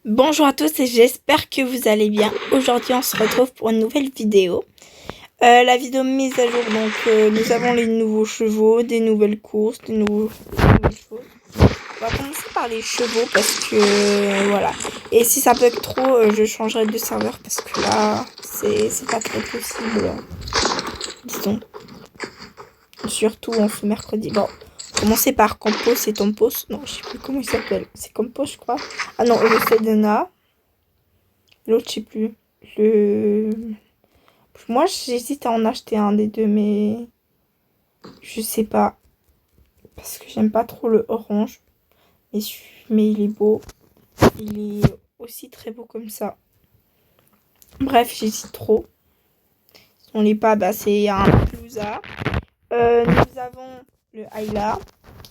Bonjour à tous et j'espère que vous allez bien. Aujourd'hui on se retrouve pour une nouvelle vidéo. La vidéo mise à jour, donc nous avons les nouveaux chevaux, des nouvelles courses, des nouvelles choses. On va commencer par les chevaux parce que voilà. Et si ça bug trop, je changerai de serveur parce que là c'est pas trop possible. Disons. Surtout en ce mercredi. Bon, commencer par Campos et Tampos. Non, je sais plus comment il s'appelle. C'est Campos, je crois. Ah non, le Sedena. L'autre, je sais plus. Le... Moi, j'hésite à en acheter un des deux, mais je sais pas. Parce que j'aime pas trop le orange. Mais il est beau. Il est aussi très beau comme ça. Bref, j'hésite trop. Si on l'est pas, bah, c'est un Pelousa. Nous avons le Ayla.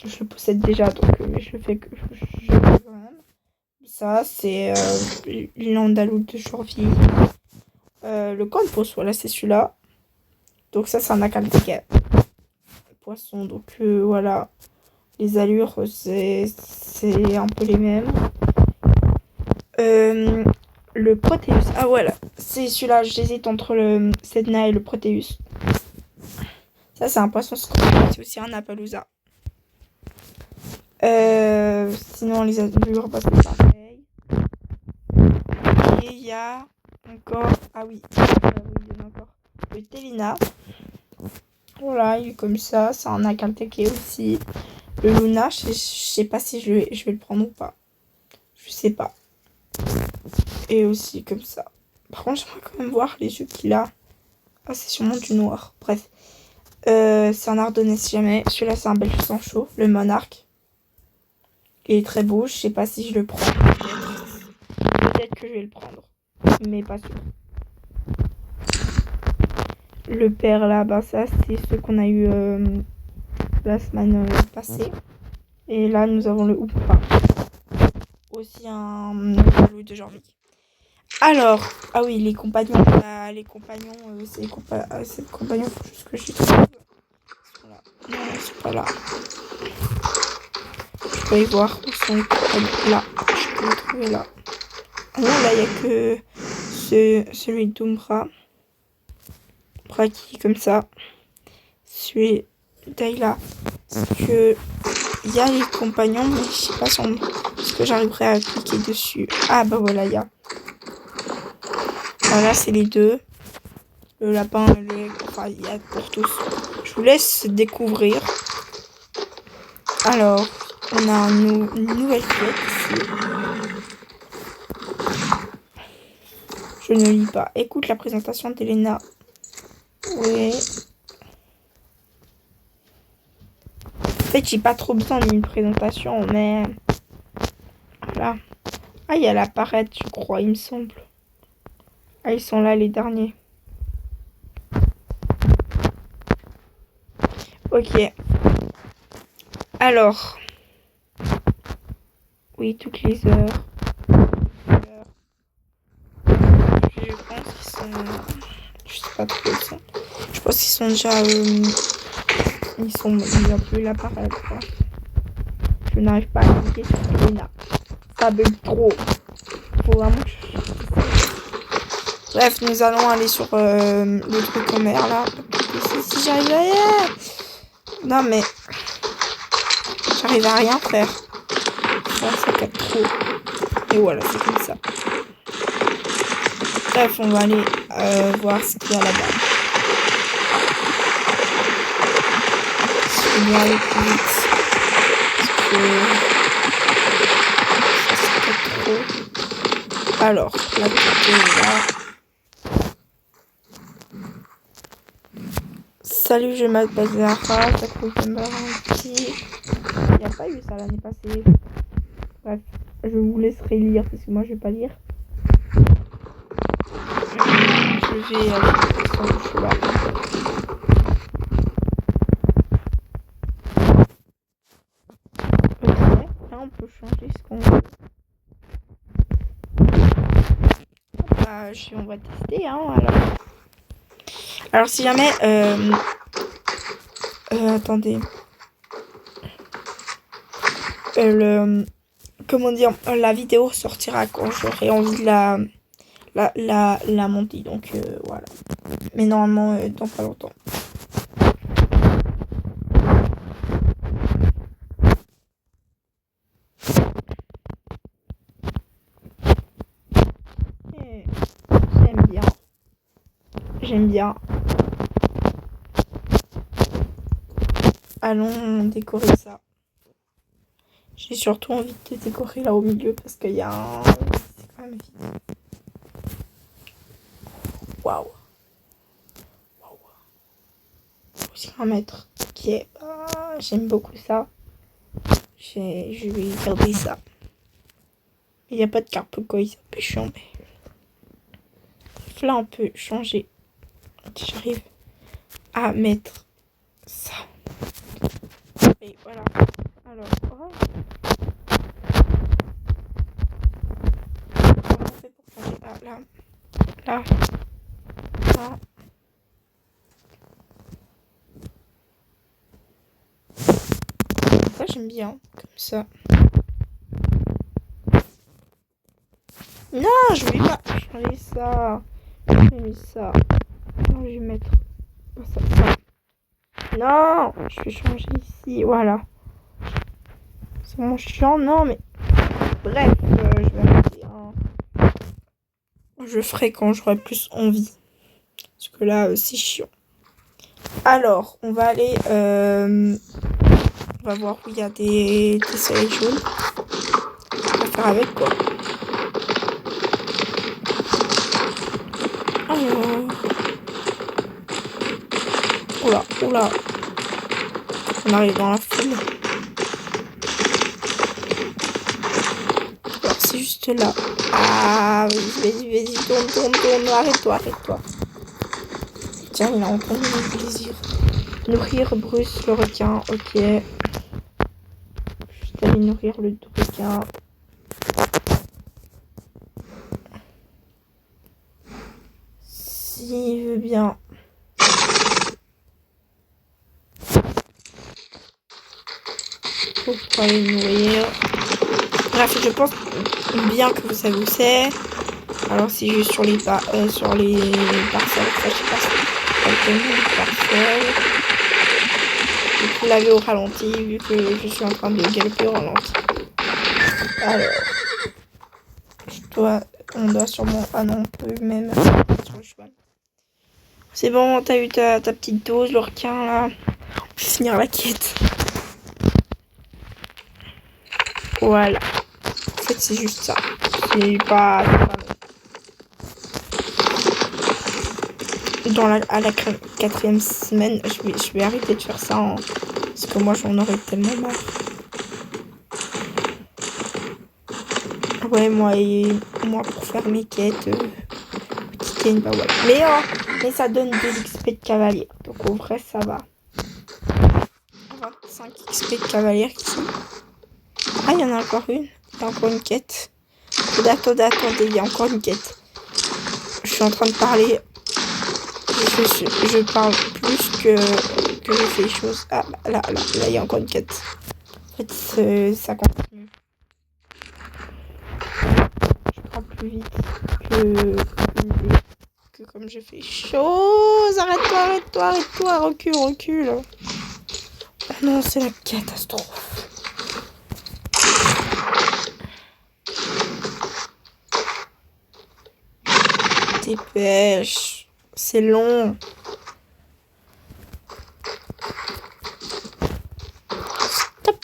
Je le possède déjà, donc je le fais que je le fais quand même. Ça, c'est l'Andalou de Jorvie. Le Campos, voilà, c'est celui-là. Donc ça, c'est un Acalteca. Poisson, donc voilà. Les allures, c'est un peu les mêmes. Le Proteus. Ah voilà, c'est celui-là. J'hésite entre le Sedna et le Proteus. Ça, c'est un poisson scorpion. C'est aussi un Appaloosa. Sinon, les allures, bah, c'est pareil. Et il y a encore... Ah oui, il y en a encore. Le Telina. Voilà, il est comme ça. C'est un Acalteca aussi. Le Luna, je sais pas si je vais le prendre ou pas. Je sais pas. Et aussi comme ça. Par contre, j'aimerais quand même voir les yeux qu'il a. Ah, c'est sûrement du noir. Bref. C'est un ardennais si jamais. Celui-là, c'est un belge sang chaud. Le monarque. Il est très beau. Je sais pas si je le prends. Peut-être que je vais le prendre. Mais pas sûr. Le père là, bah ça, c'est ce qu'on a eu la semaine passée. Et là, nous avons le Hoopa. Aussi un loup de Jorvik. Alors, ah oui, les compagnons, c'est les compagnons, faut juste que je trouve. Voilà. Non, ils sont pas là. Je peux y voir où sont les compagnons. Là, je peux les trouver là. Ah non, là, il n'y a que celui d'Umbra. Umbra qui est comme ça. Celui d'Ayla. Que il y a les compagnons, mais je sais pas si est-ce que j'arriverai à cliquer dessus. Ah bah voilà, il y a. Voilà, c'est les deux. Le lapin, enfin, il y a pour tous. Je vous laisse découvrir. Alors, on a une nouvelle quête ici. Je ne lis pas. Écoute la présentation d'Elena. Oui. En fait, j'ai pas trop besoin d'une présentation, mais... Voilà. Ah, il y a la parette, je crois, il me semble. Ah, ils sont là, les derniers. Ok. Alors. Oui, toutes les heures. Je pense qu'ils sont... Je sais pas trop où ils sont. Je pense qu'ils sont déjà... Il n'y a plus la parade, quoi. Je n'arrive pas à cliquer sur Elena. Ça bug trop. Faut vraiment que je... Bref, nous allons aller sur le truc en mer, là. Si j'arrive à... Non, mais... J'arrive à rien faire. Ça capte trop. Et voilà, c'est comme ça. Bref, on va aller voir ce qu'il y a là-bas. Je vais bien aller plus vite. Parce que... Ça capte trop. Alors, la petite est là. Salut, je m'appelle Zahra, ça coûte un petit. Il n'y a pas eu ça l'année passée. Bref, je vous laisserai lire parce que moi je vais pas lire. Je vais aller sur le cheval. Ok, là on peut changer ce qu'on veut. Bah, on va tester, hein, alors si jamais... attendez. comment dire, la vidéo sortira quand j'aurai envie de la monter. Donc voilà. Mais normalement, dans pas longtemps. J'aime bien. J'aime bien. Allons décorer ça. J'ai surtout envie de décorer là au milieu parce qu'il y a un... C'est quand même vide. Waouh. Waouh. Aussi un mètre. Ok. J'aime beaucoup ça. Je vais garder ça. Il n'y a pas de carpe-coï, c'est un peu chiant. Mais... là, on peut changer. J'arrive à mettre ça. Et voilà. Alors, comment on fait pour changer? Ah, là. Là. Là. Ça, j'aime bien. Comme ça. Non, je vais pas changer ça. J'ai mis ça. Non, je vais mettre ça. Non, je vais changer ici. Voilà. C'est mon chiant. Non, mais bref, je vais arrêter. Je ferai quand j'aurai plus envie. Parce que là, c'est chiant. Alors, on va aller... on va voir où il y a des soleils jaunes. On va faire avec quoi. Alors... oula, oula. On arrive dans la foule. Alors, c'est juste là. Ah, vas-y, tourne. Arrête-toi. Tiens, il a entendu mon plaisir. Nourrir Bruce le requin, ok. Juste aller nourrir le requin. S'il veut bien. Pour aller le nourrir. Bref, je pense bien que vous savez où c'est. Alors c'est juste sur les parcelles. Ça, je sais pas si les parcelles. Vous l'avez au ralenti vu que je suis en train de galoper au ralenti. Alors, on doit sûrement... ah non, on peut même sur le cheval. C'est bon, t'as eu ta petite dose, le requin là. On peut finir la quête. Voilà. En fait, c'est juste ça. C'est pas à la 4e semaine, je vais arrêter de faire ça parce que moi j'en aurais tellement marre. Ouais, moi pour faire mes quêtes, bah ouais. Mais ça donne 2 XP de cavalier, donc au vrai ça va. 25 XP de cavalier ici. Ah, il y en a encore une. Il y a encore une quête. Attendez, il y a encore une quête. Je suis en train de parler. Je parle plus que je fais les choses. Ah, là, il y a encore une quête. En fait, ça continue. Je parle plus vite que comme je fais chose. Arrête-toi. Recule. Oh non, c'est la catastrophe. Dépêche. C'est long. Stop.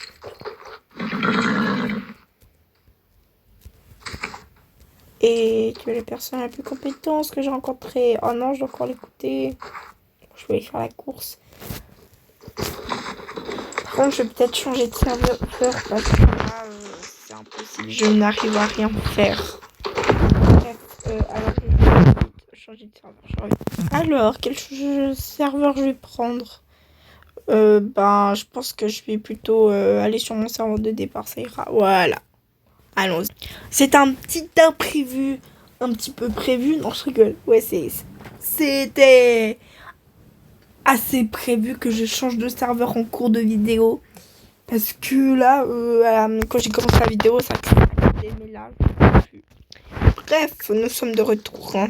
Et tu es la personne la plus compétente que j'ai rencontrée. Oh non, je dois encore l'écouter. Je vais aller faire la course. Par contre, je vais peut-être changer de serveur parce que là, c'est impossible. Je n'arrive à rien faire. Bref, alors je vais changer de serveur. Alors, quel serveur je vais prendre? Je pense que je vais plutôt aller sur mon serveur de départ, ça ira. Voilà. Allons-y. C'est un petit imprévu, un petit peu prévu. Non, je rigole. Ouais, c'était assez prévu que je change de serveur en cours de vidéo. Est-ce que là, quand j'ai commencé la vidéo, ça acceptait, mais là, je ne peux plus. Bref, nous sommes de retour. Hein.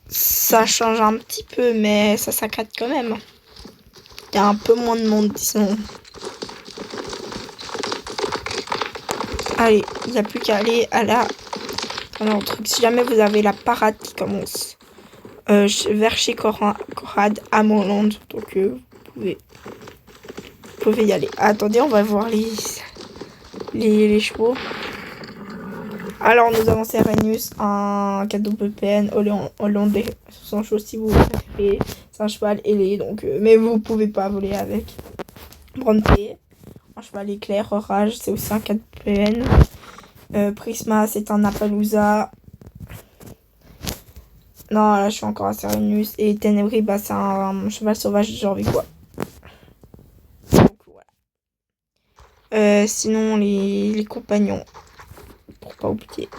Ça change un petit peu, mais ça s'accrète quand même. Il y a un peu moins de monde, disons. Allez, il n'y a plus qu'à aller à la... Alors, truc, si jamais vous avez la parade qui commence vers chez Corrad à Montland, donc vous pouvez y aller. Attendez, on va voir les chevaux. Alors, nous avons Serenius, un cadeau PPN hollandais, son chevaux si vous préférez. C'est un cheval ailé, donc mais vous pouvez pas voler avec. Bronté, un cheval éclair, orage, c'est aussi un 4 PN. Prisma, c'est un Appaloosa. Non, là, je suis encore à Serenius. Et Ténébris, bah, c'est un cheval sauvage, genre quoi. Donc, voilà. Sinon, les compagnons. Pour pas oublier.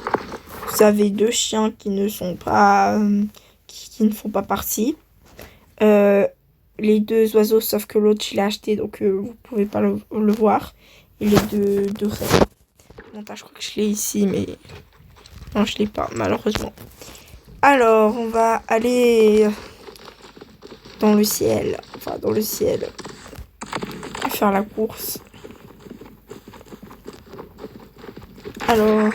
Vous avez 2 chiens qui ne sont pas... qui ne font pas partie. Les 2 oiseaux, sauf que l'autre, je l'ai acheté, donc vous pouvez pas le voir. Et les deux rêves. Bon, je crois que je l'ai ici, mais... Non, je l'ai pas, malheureusement. Alors, on va aller dans le ciel. Enfin, dans le ciel. Faire la course. Alors,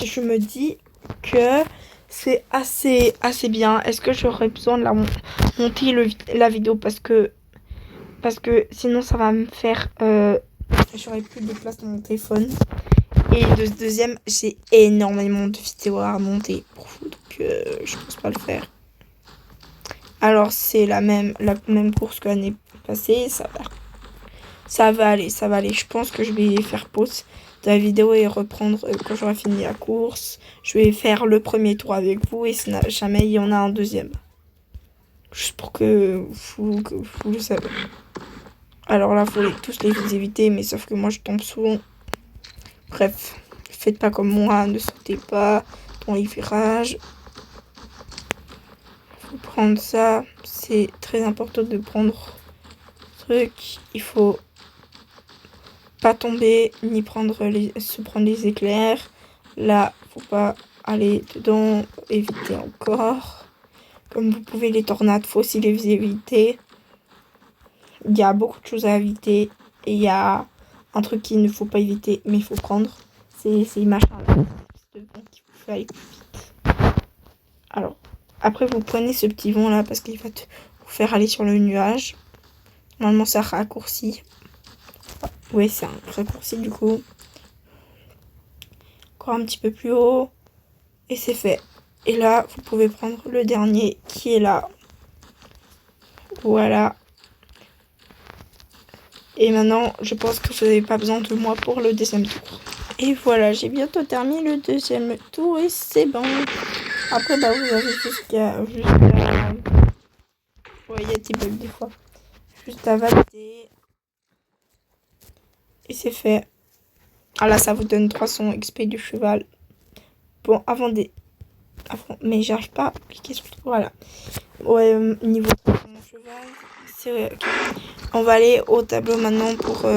je me dis que c'est assez bien. Est-ce que j'aurais besoin de monter la vidéo parce que sinon ça va me faire... j'aurai plus de place dans mon téléphone. Et de deuxième, j'ai énormément de vidéos à monter pour vous, donc je pense pas le faire. Alors c'est la même course que l'année passée, ça va aller. Je pense que je vais faire pause de la vidéo et reprendre quand j'aurai fini la course. Je vais faire le premier tour avec vous et si jamais il y en a un deuxième. Juste pour que vous le savez. Alors là, faut tous les éviter, mais sauf que moi je tombe souvent. Bref, faites pas comme moi, ne sautez pas dans les virages. Faut prendre ça, c'est très important de prendre ce truc. Il faut pas tomber ni se prendre les éclairs. Là, faut pas aller dedans, éviter encore. Comme vous pouvez, les tornades, faut aussi les éviter. Il y a beaucoup de choses à éviter et il y a un truc qu'il ne faut pas éviter, mais il faut prendre. C'est les machins là, qui vous fait aller plus vite. Alors, après vous prenez ce petit vent là parce qu'il va vous faire aller sur le nuage. Normalement, ça raccourcit. Oui, c'est un raccourci du coup. Encore un petit peu plus haut. Et c'est fait. Et là, vous pouvez prendre le dernier qui est là. Voilà. Et maintenant, je pense que vous n'avez pas besoin de moi pour le deuxième tour. Et voilà, j'ai bientôt terminé le deuxième tour et c'est bon. Après, bah, vous avez jusqu'à... Ouais, il y a des bugs des fois. Juste à valider. Et c'est fait. Ah là, ça vous donne 300 XP du cheval. Bon, mais j'arrive pas à cliquer sur le... Voilà. Ouais, niveau de mon cheval, c'est ok. On va aller au tableau maintenant pour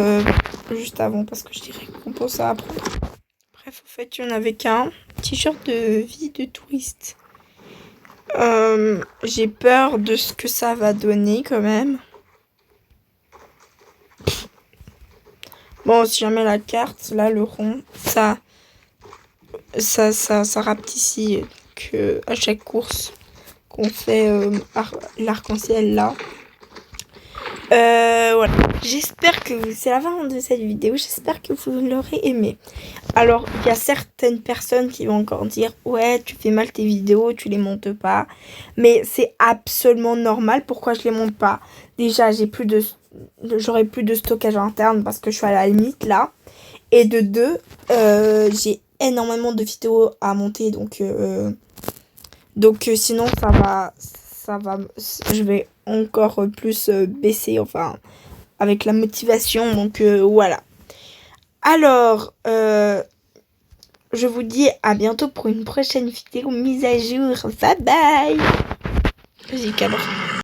juste avant parce que je dirais qu'on pense ça après. Bref, au fait, il n'y en avait qu'un t-shirt de vie de touriste. J'ai peur de ce que ça va donner quand même. Bon, si jamais la carte, là, le rond, ça rapetissit que à chaque course qu'on fait l'arc-en-ciel là. Voilà. J'espère que c'est la fin de cette vidéo. J'espère que vous l'aurez aimé. Alors, il y a certaines personnes qui vont encore dire « Ouais, tu fais mal tes vidéos, tu les montes pas. » Mais c'est absolument normal. Pourquoi je les monte pas? Déjà, j'aurai plus de stockage interne parce que je suis à la limite là. Et de deux, j'ai énormément de vidéos à monter. Donc sinon, je vais encore plus baisser, enfin, avec la motivation. Donc voilà. Alors, je vous dis à bientôt pour une prochaine vidéo mise à jour. Bye bye. Vas-y, cadre.